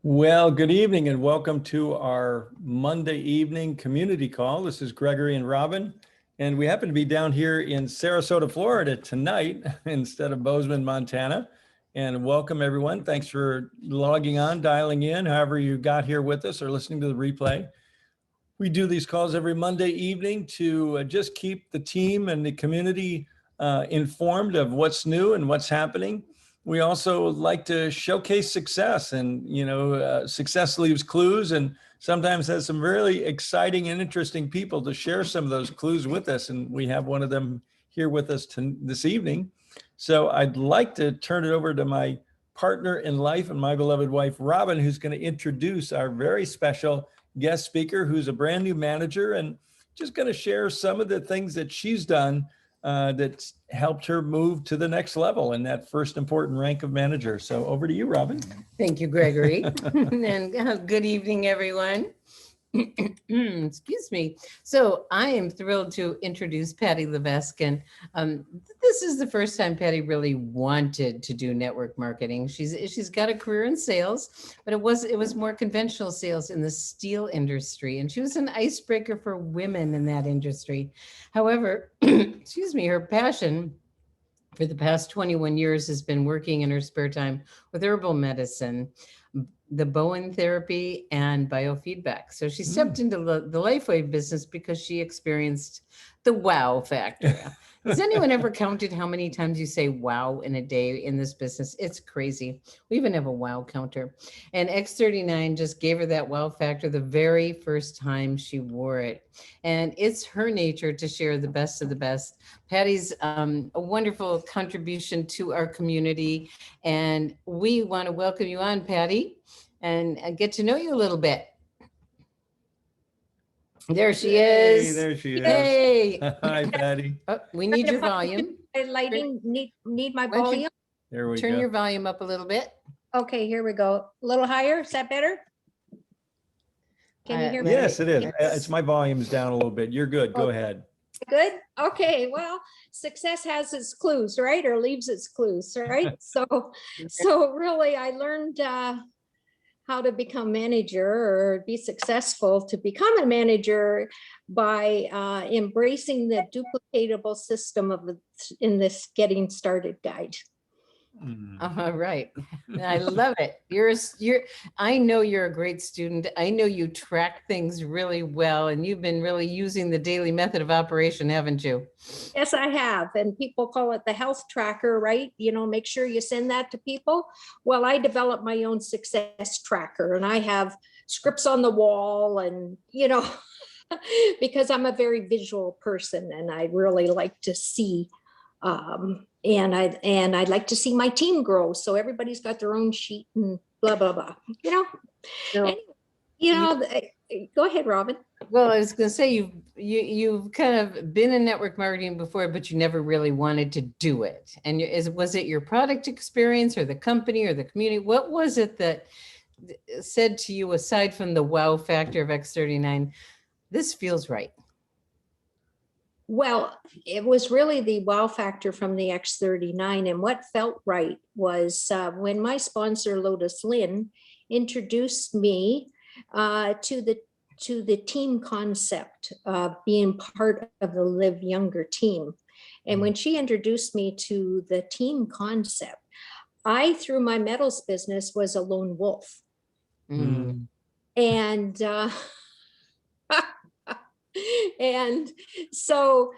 Well, good evening and welcome to our Monday evening community call. This is Gregory and Robin, and we happen to be down here in Sarasota, Florida tonight instead of Bozeman, Montana. And welcome everyone. Thanks for logging on, dialing in, however you got here with us or listening to the replay. We do these calls every Monday evening to just keep the team and the community informed of what's new and what's happening. We also like to showcase success, and success leaves clues, and sometimes has some really exciting and interesting people to share some of those clues with us. And we have one of them here with us this evening. So I'd like to turn it over to my partner in life and my beloved wife, Robin, who's going to introduce our very special guest speaker, who's a brand new manager and just going to share some of the things that she's done that's helped her move to the next level in that first important rank of manager. So over to you, Robin. Thank you, Gregory. And good evening, everyone. Excuse me. So I am thrilled to introduce Patty Levesque. And this is the first time Patty really wanted to do network marketing. She's got a career in sales, but it was more conventional sales in the steel industry. And she was an icebreaker for women in that industry. However, excuse me, her passion for the past 21 years has been working in her spare time with herbal medicine, the Bowen therapy, and biofeedback. So she stepped into the LifeWave business because she experienced the wow factor. Has anyone ever counted how many times you say wow in a day in this business? It's crazy. We even have a wow counter. And X39 just gave her that wow factor the very first time she wore it. And it's her nature to share the best of the best. Patty's a wonderful contribution to our community. And we want to welcome you on, Patty, and get to know you a little bit. There she is. Hey, there she is. Hey. Hi, Patty. Oh, we need your volume. Lighting, need my volume. There we go. Turn your volume up a little bit. Okay, here we go. A little higher. Is that better? Can you hear me? Yes, it is. It's my volume's down a little bit. You're good. Go ahead. Good. Okay. Well, success has its clues, right? Or leaves its clues, right? So really, I learned how to become manager or be successful to become a manager by embracing the duplicatable system in this getting started guide. Right. I love it. I know you're a great student. I know you track things really well, and you've been really using the daily method of operation, haven't you? Yes, I have. And people call it the health tracker, right? Make sure you send that to people. Well, I developed my own success tracker, and I have scripts on the wall, and, because I'm a very visual person and I really like to see, and I'd like to see my team grow. So everybody's got their own sheet and blah, blah, blah, So, anyway, go ahead, Robin. Well, I was going to say, you've kind of been in network marketing before, but you never really wanted to do it. And was it your product experience or the company or the community? What was it that said to you, aside from the wow factor of X39, this feels right? Well, it was really the wow factor from the X39. And what felt right was when my sponsor, Lotus Lynn, introduced me to the team concept of being part of the Live Younger team. And when she introduced me to the team concept, I, through my metals business, was a lone wolf. And and so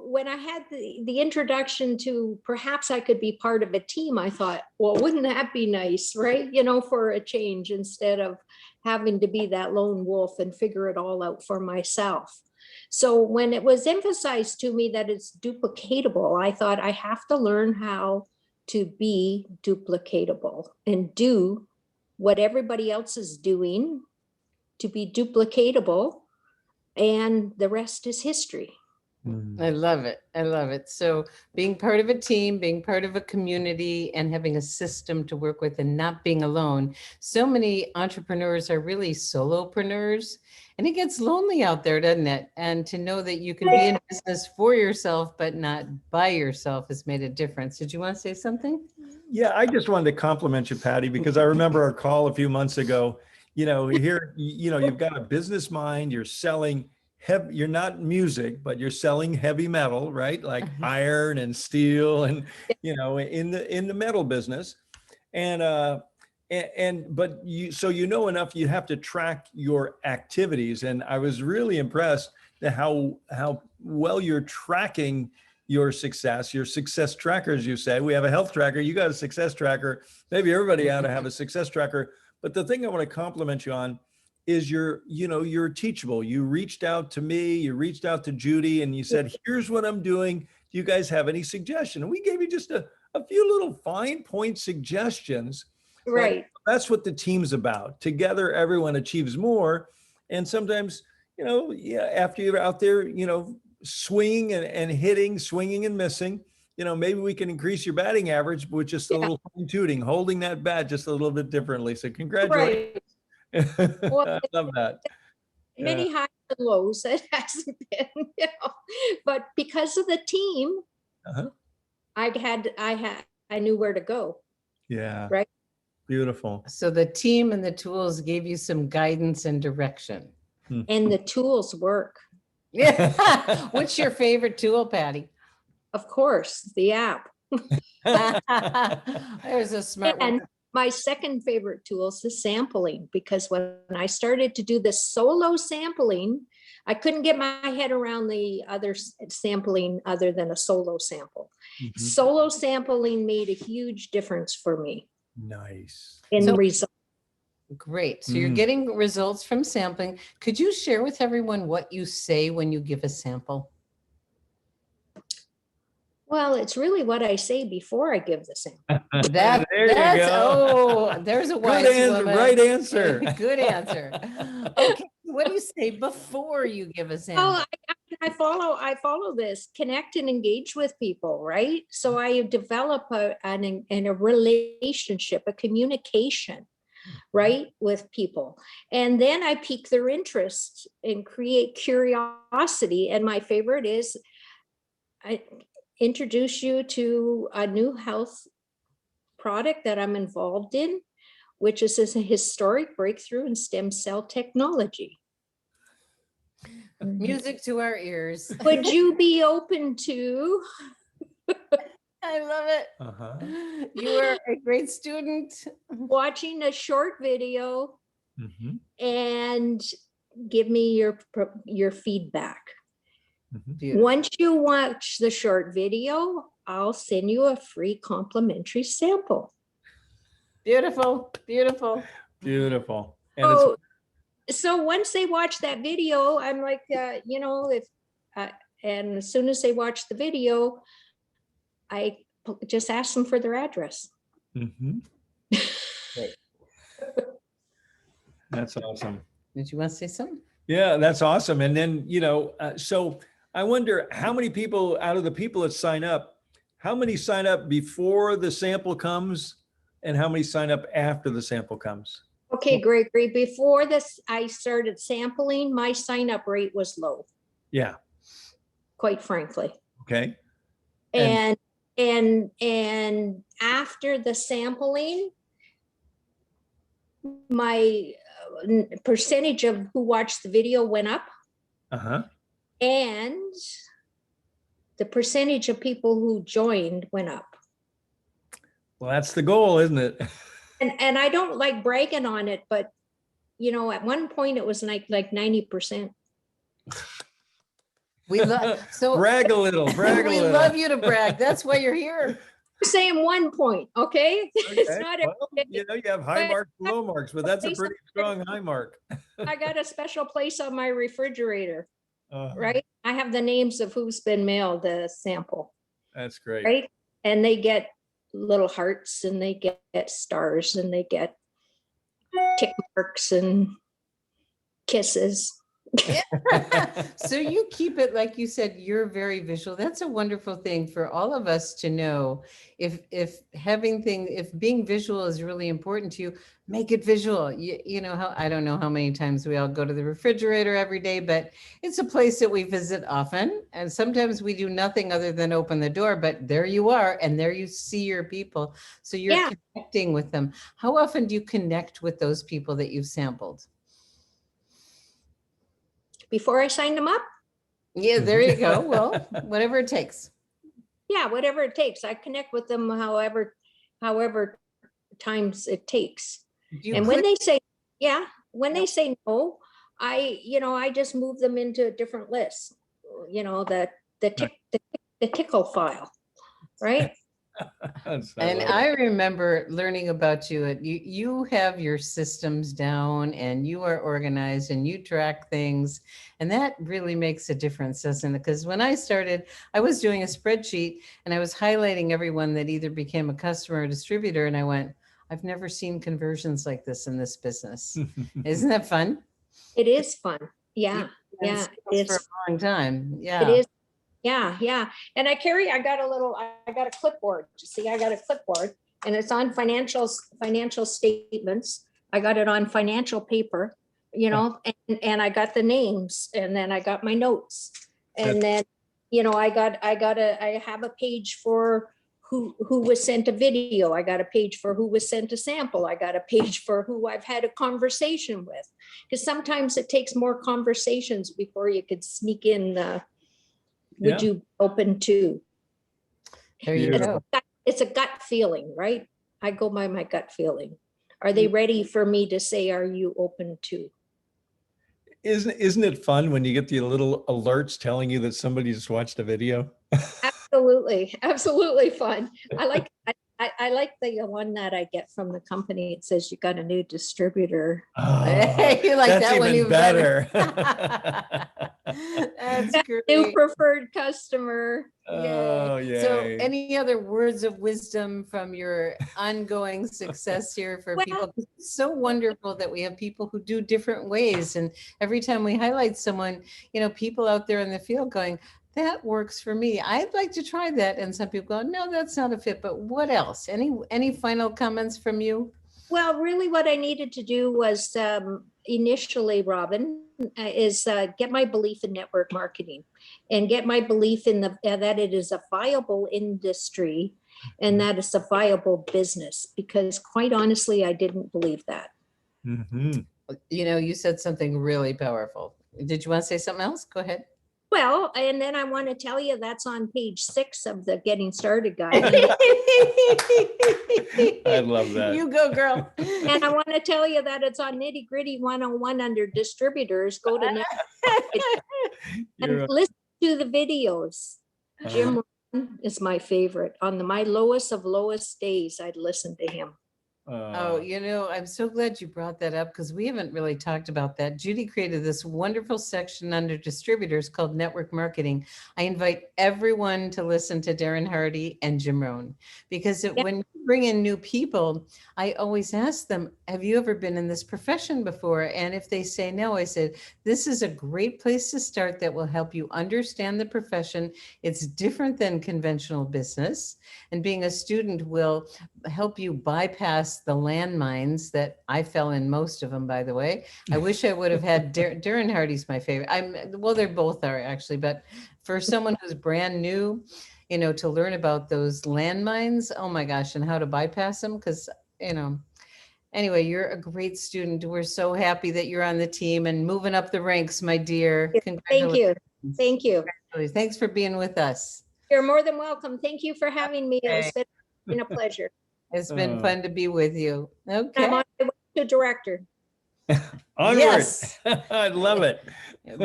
when I had the introduction to perhaps I could be part of a team, I thought, well, wouldn't that be nice, right? For a change, instead of having to be that lone wolf and figure it all out for myself. So when it was emphasized to me that it's duplicatable, I thought I have to learn how to be duplicatable and do what everybody else is doing to be duplicatable. And the rest is history. I love it. I love it. So being part of a team, being part of a community, and having a system to work with and not being alone. So many entrepreneurs are really solopreneurs, and it gets lonely out there, doesn't it? And to know that you can be in business for yourself, but not by yourself has made a difference. Did you want to say something? Yeah, I just wanted to compliment you, Patty, because I remember our call a few months ago. Here, you've got a business mind, you're selling heavy, you're not music, but you're selling heavy metal, right? Like iron and steel and, in the metal business. But you know enough, you have to track your activities. And I was really impressed at how well you're tracking your success tracker, as you say. We have a health tracker, you got a success tracker. Maybe everybody ought to have a success tracker. But the thing I want to compliment you on is you're teachable. You reached out to me, you reached out to Judy, and you said, here's what I'm doing. Do you guys have any suggestion? And we gave you just a few little fine point suggestions. Right. But that's what the team's about. Together, everyone achieves more. And sometimes, after you're out there, swinging and hitting, swinging and missing, maybe we can increase your batting average with just a little fine tuning, holding that bat just a little bit differently. So congratulations. Right. I love that. Many highs and lows it hasn't been, but because of the team, Uh-huh. I knew where to go. Yeah. Right. Beautiful. So the team and the tools gave you some guidance and direction. And the tools work. Yeah. What's your favorite tool, Patty? Of course, the app. There's a smart one. And my second favorite tool is the sampling, because when I started to do the solo sampling, I couldn't get my head around the other sampling other than a solo sample. Mhm. Solo sampling made a huge difference for me Nice. in So- results. Great. So you're getting results from sampling. Could you share with everyone what you say when you give a sample? Well, it's really what I say before I give the sample. There you go. There's a wise woman. Right answer. Good answer. Okay. What do you say before you give a sample? Oh, I follow this, connect and engage with people, right? So I develop a relationship, a communication, right, with people. And then I pique their interest and create curiosity. And my favorite is I introduce you to a new health product that I'm involved in, which is a historic breakthrough in stem cell technology. Music to our ears. Would you be open to? I love it. Uh-huh. You are a great student. Watching a short video Mhm. and give me your feedback. Beautiful. Once you watch the short video, I'll send you a free complimentary sample. Beautiful. Beautiful. Beautiful. And So once they watch that video, I'm like, and as soon as they watch the video, I just ask them for their address. Mhm. Great. That's awesome. Did you want to say something? Yeah, that's awesome. And then, so I wonder how many people out of the people that sign up, how many sign up before the sample comes and how many sign up after the sample comes? Okay, great. Before this, I started sampling, my sign-up rate was low, Yeah. quite frankly. Okay. And after the sampling, my percentage of who watched the video went up, Uh-huh. and the percentage of people who joined went up. Well, that's the goal, isn't it? And I don't like bragging on it, but at one point it was like 90%. We love so Brag a little, brag a we little. love you to brag. That's why you're here. I'm saying 1 point, okay? It's Okay, not well, you have high But- marks, low marks, but that's a pretty strong high mark. I got a special place on my refrigerator, Uh, right? I have the names of who's been mailed the sample, That's great. right? And they get little hearts and they get stars and they get tick marks and kisses. So you keep it, like you said, you're very visual. That's a wonderful thing for all of us to know. If being visual is really important to you, make it visual. You know how, I don't know how many times we all go to the refrigerator every day, but it's a place that we visit often. And sometimes we do nothing other than open the door, but there you are, and there you see your people. So you're Yeah. connecting with them. How often do you connect with those people that you've sampled? Before I signed them up, Yeah, there you go. Well, whatever it takes. yeah, whatever it takes. I connect with them however times it takes. Do you And when click- they say, yeah, when Yep. they say no, I just move them into a different list. The tickle file, right? And I remember learning about you. You have your systems down, and you are organized, and you track things, and that really makes a difference, doesn't it? Because when I started, I was doing a spreadsheet, and I was highlighting everyone that either became a customer or distributor, and I went, I've never seen conversions like this in this business. Isn't that fun? It is fun. Yeah, Been yeah, sales for it's, a long time. Yeah. it is. Yeah, yeah. And I got a clipboard. See, I got a clipboard and it's on financial statements. I got it on financial paper, and I got the names, and then I got my notes. And then, I have a page for who was sent a video. I got a page for who was sent a sample. I got a page for who I've had a conversation with. Because sometimes it takes more conversations before you could sneak in would you be open to? There you Beautiful. go. It's a gut feeling, right? I go by my gut feeling. Are they ready for me to say, are you open to? Isn't it fun when you get the little alerts telling you that somebody just watched a video? Absolutely, absolutely fun. I like the one that I get from the company. It says you got a new distributor. Oh, You like that's that one even even better. That's great. New preferred customer. Oh, So yay. any other words of wisdom from your ongoing success here for Well- people? It's so wonderful that we have people who do different ways. And every time we highlight someone, people out there in the field going, that works for me. I'd like to try that. And some people go, no, that's not a fit, but what else? Any final comments from you? Well, really what I needed to do was initially, Robin, is get my belief in network marketing and get my belief in that it is a viable industry and that it's a viable business, because quite honestly, I didn't believe that. Mm-hmm. You said something really powerful. Did you want to say something else? Go ahead. Well, and then I want to tell you that's on page 6 of the Getting Started guide. I love that. You go, girl. And I want to tell you that it's on Nitty Gritty 101 under distributors. Go to and listen to the videos. Jim Rohn is my favorite. On my lowest of lowest days, I'd listen to him. Oh, I'm so glad you brought that up, because we haven't really talked about that. Judy created this wonderful section under distributors called network marketing. I invite everyone to listen to Darren Hardy and Jim Rohn, because when you bring in new people, I always ask them, have you ever been in this profession before? And if they say no, I said, this is a great place to start that will help you understand the profession. It's different than conventional business. And being a student will help you bypass the landmines that I fell in, most of them, by the way. I wish I would have had Darren Hardy's my favorite. They both are actually, but for someone who's brand new, to learn about those landmines, oh my gosh, and how to bypass them. Because, anyway, you're a great student. We're so happy that you're on the team and moving up the ranks, my dear. Thank you. Thank you. Thanks for being with us. You're more than welcome. Thank you for having me. It's been a pleasure. It's been fun to be with you. Okay. I'm on my way to director. Onward. Yes. I love it.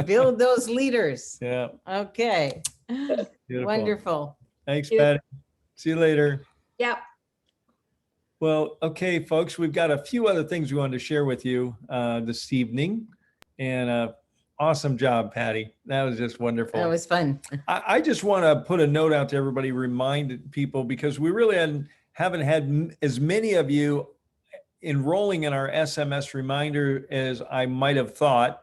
Build those leaders. Yeah. Okay. Beautiful. Wonderful. Thanks, Patty. See you later. Yeah. Well, okay, folks, we've got a few other things we wanted to share with you this evening. And awesome job, Patty. That was just wonderful. That was fun. I just want to put a note out to everybody, remind people, because we really haven't had as many of you enrolling in our SMS Reminder as I might have thought.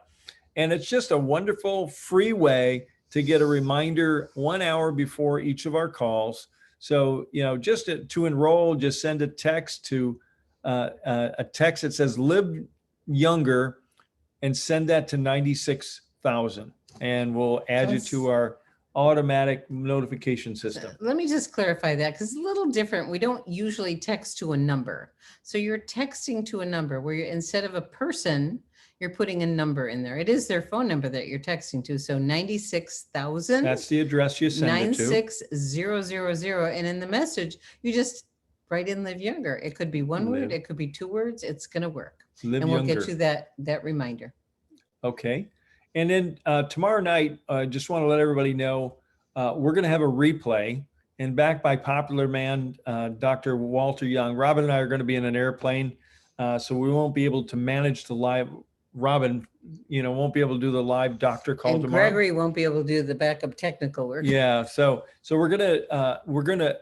And it's just a wonderful free way to get a reminder 1 hour before each of our calls. So, just to enroll, just send a text to a text that says live younger and send that to 96,000. And we'll add you to our automatic notification system. Let me just clarify that because it's a little different. We don't usually text to a number. So you're texting to a number where instead of a person, you're putting a number in there. It is their phone number that you're texting to. So 96,000. That's the address you send it to. 96000. And in the message, you just write in live younger. It could be one word. It could be 2 words. It's going to work. Live and we'll younger. get you that reminder. Okay. And then tomorrow night, I just want to let everybody know, we're going to have a replay. And backed by popular man, Dr. Walter Young, Robin and I are going to be in an airplane. So we won't be able to manage the live. Robin, won't be able to do the live doctor call And tomorrow. Gregory won't be able to do the backup technical work. Yeah. So we're gonna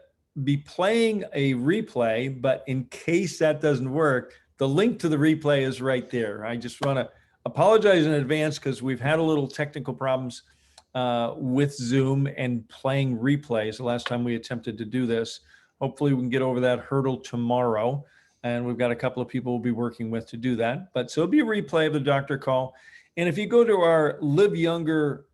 be playing a replay, but in case that doesn't work, the link to the replay is right there. I just want to apologize in advance because we've had a little technical problems with Zoom and playing replays the last time we attempted to do this. Hopefully we can get over that hurdle tomorrow. And we've got a couple of people we'll be working with to do that. But so it'll be a replay of the doctor call. And if you go to our Live Younger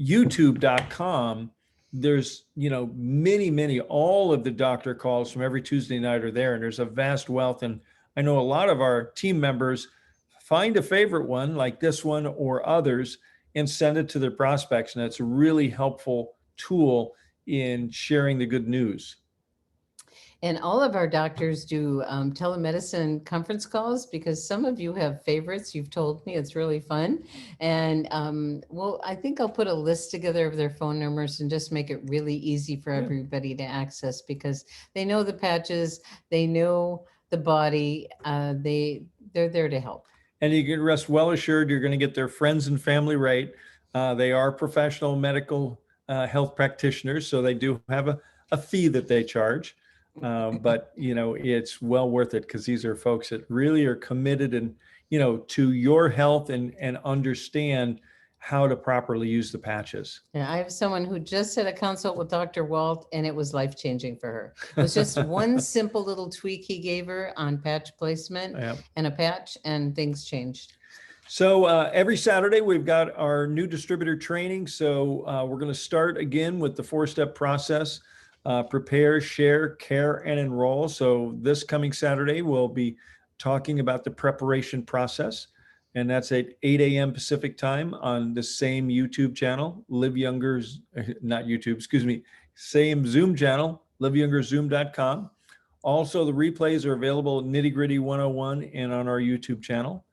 YouTube.com, there's, many, all of the doctor calls from every Tuesday night are there. And there's a vast wealth. And I know a lot of our team members find a favorite one like this one or others and send it to their prospects. And it's a really helpful tool in sharing the good news. And all of our doctors do telemedicine conference calls because some of you have favorites. You've told me it's really fun. And I think I'll put a list together of their phone numbers and just make it really easy for everybody to access because they know the patches, they know the body, they're there to help. And you can rest well assured you're going to get their friends and family right. They are professional medical health practitioners, so they do have a fee that they charge. But it's well worth it because these are folks that really are committed and to your health and understand how to properly use the patches. Yeah, I have someone who just had a consult with Dr. Walt and it was life-changing for her. It was just one simple little tweak he gave her on patch placement and a patch and things changed. So every Saturday we've got our new distributor training. So we're going to start again with the 4-step process. Prepare, share, care, and enroll. So this coming Saturday, we'll be talking about the preparation process. And that's at 8 a.m. Pacific time on the same YouTube channel, Live Younger's, not YouTube, excuse me, same Zoom channel, liveyoungerzoom.com. Also, the replays are available at Nitty Gritty 101 and on our YouTube channel.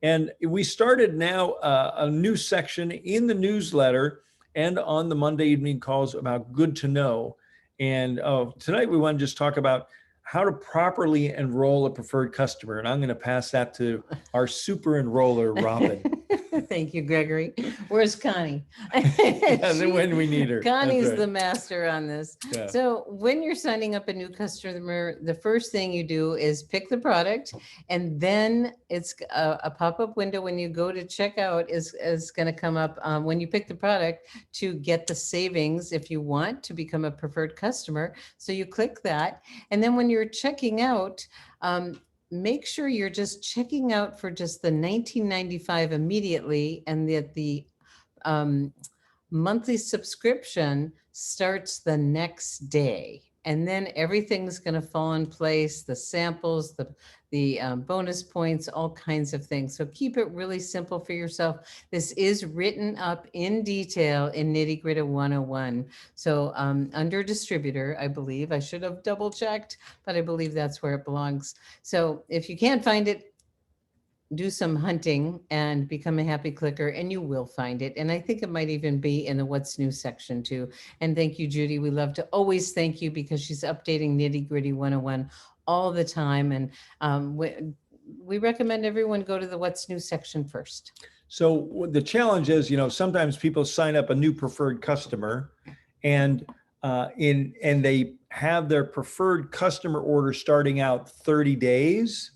And we started now a new section in the newsletter and on the Monday evening calls about good to know. And tonight we want to just talk about how to properly enroll a preferred customer. And I'm going to pass that to our super enroller, Robin. Thank you, Gregory. Where's Connie? When we need her. Connie's the master on this. Yeah. So when you're signing up a new customer, the first thing you do is pick the product, and then it's a pop-up window when you go to checkout is going to come up when you pick the product to get the savings if you want to become a preferred customer. So you click that, and then when you're checking out, make sure you're just checking out for just the $19.95 immediately, and that the monthly subscription starts the next day. And then everything's going to fall in place, the samples, the bonus points, all kinds of things. So keep it really simple for yourself. This is written up in detail in Nitty Gritty 101. So under distributor, I believe, I should have double checked, but I believe that's where it belongs. So if you can't find it, do some hunting and become a happy clicker and you will find it. And I think it might even be in the what's new section too. And thank you, Judy. We love to always thank you because she's updating Nitty Gritty 101 all the time. And we recommend everyone go to the what's new section first. So the challenge is, sometimes people sign up a new preferred customer and they have their preferred customer order starting out 30 days.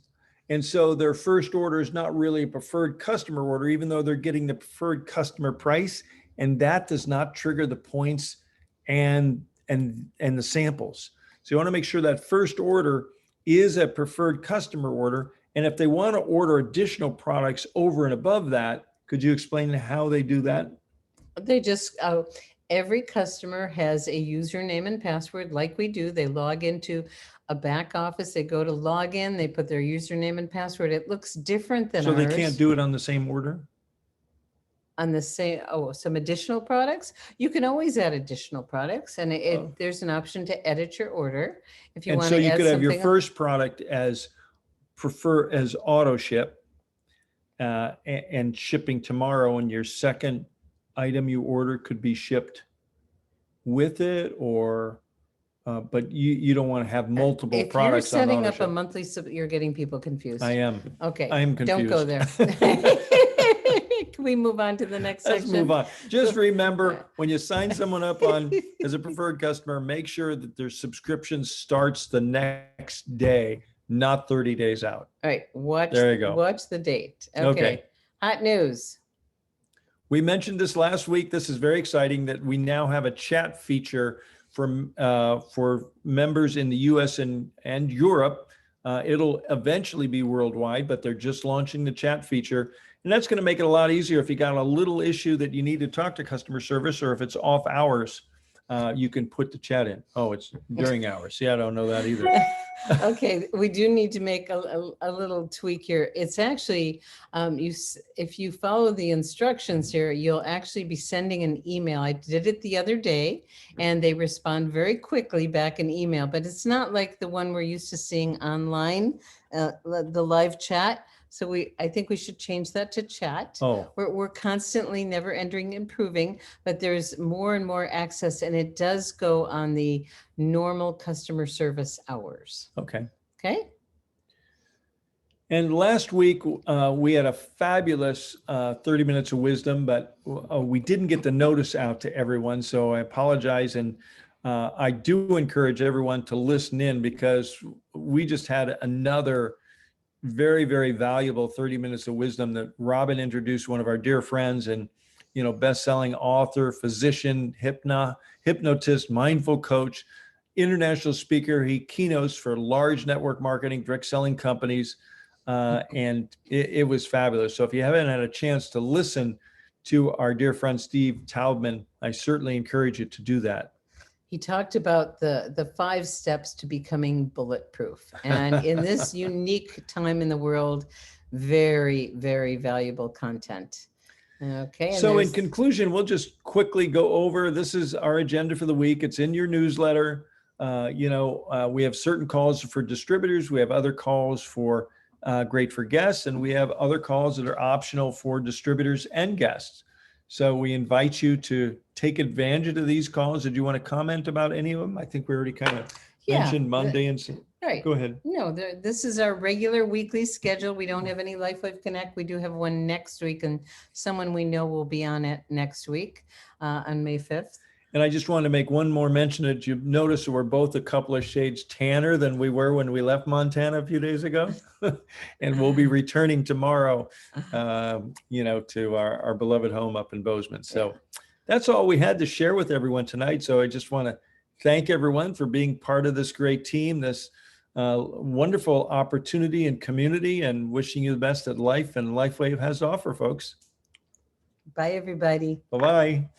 And so their first order is not really a preferred customer order, even though they're getting the preferred customer price. And that does not trigger the points and the samples. So you want to make sure that first order is a preferred customer order. And if they want to order additional products over and above that, could you explain how they do that? They just, every customer has a username and password like we do. They log into a back office, they go to log in, they put their username and password. It looks different than So ours. they can't do it on the same order? On the same, some additional products. You can always add additional products, and there's an option to edit your order if you And want so to you add could have your something. first product as auto ship and shipping tomorrow, and your second item you order could be shipped with it, or but you don't want to have multiple If you're products on setting auto up a ship. monthly, you're getting people confused. I am. Okay. I am Don't go confused. there. Can we move on to the next Let's section? move on. Just So- remember, when you sign someone up on as a preferred customer, make sure that their subscription starts the next day, not 30 days out. All right, There you go. watch the date. Okay. Okay. Hot news. We mentioned this last week. This is very exciting that we now have a chat feature for members in the US and Europe. It'll eventually be worldwide, but they're just launching the chat feature. And that's going to make it a lot easier if you got a little issue that you need to talk to customer service, or if it's off hours, you can put the chat in. Oh, it's during hours. Yeah, I don't know that either. Okay, we do need to make a little tweak here. It's actually, if you follow the instructions here, you'll actually be sending an email. I did it the other day, and they respond very quickly back in email, but it's not like the one we're used to seeing online, the live chat. So I think we should change that to chat. Oh, We're constantly never ending, improving, but there's more and more access, and it does go on the normal customer service hours. okay. Okay. And last week, we had a fabulous 30 minutes of wisdom, but we didn't get the notice out to everyone. So I apologize. And I do encourage everyone to listen in, because we just had another very, very valuable 30 minutes of wisdom that Robin introduced, one of our dear friends and, best-selling author, physician, hypnotist, mindful coach, international speaker. He keynotes for large network marketing, direct selling companies. And it was fabulous. So if you haven't had a chance to listen to our dear friend, Steve Taubman, I certainly encourage you to do that. He talked about the 5 steps to becoming bulletproof. And in this unique time in the world, very, very valuable content. Okay. So in conclusion, we'll just quickly go over, this is our agenda for the week. It's in your newsletter. We have certain calls for distributors. We have other calls for great for guests, and we have other calls that are optional for distributors and guests. So we invite you to take advantage of these calls. Did you want to comment about any of them? I think we already kind of mentioned Monday and right. Go ahead. No, this is our regular weekly schedule. We don't have any Life Connect. We do have one next week, and someone we know will be on it next week on May 5th. And I just wanted to make one more mention that you noticed we're both a couple of shades tanner than we were when we left Montana a few days ago. And we'll be returning tomorrow, to our beloved home up in Bozeman. So that's all we had to share with everyone tonight. So I just want to thank everyone for being part of this great team, this wonderful opportunity and community, and wishing you the best that life and LifeWave has to offer, folks. Bye, everybody. Bye-bye.